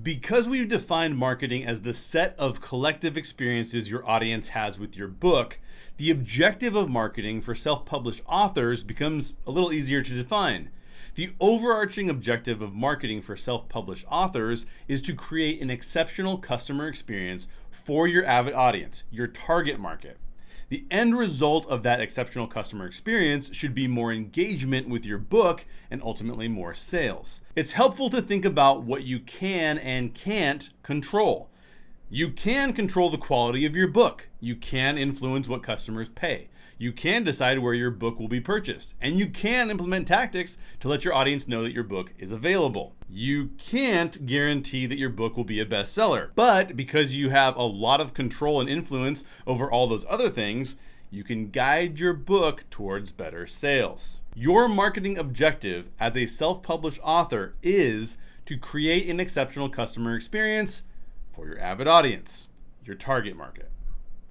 Because we've defined marketing as the set of collective experiences your audience has with your book, the objective of marketing for self-published authors becomes a little easier to define. The overarching objective of marketing for self-published authors is to create an exceptional customer experience for your avid audience, your target market. The end result of that exceptional customer experience should be more engagement with your book and ultimately more sales. It's helpful to think about what you can and can't control. You can control the quality of your book. You can influence what customers pay. You can decide where your book will be purchased. And you can implement tactics to let your audience know that your book is available. You can't guarantee that your book will be a bestseller. But because you have a lot of control and influence over all those other things, you can guide your book towards better sales. Your marketing objective as a self-published author is to create an exceptional customer experience for your avid audience, your target market.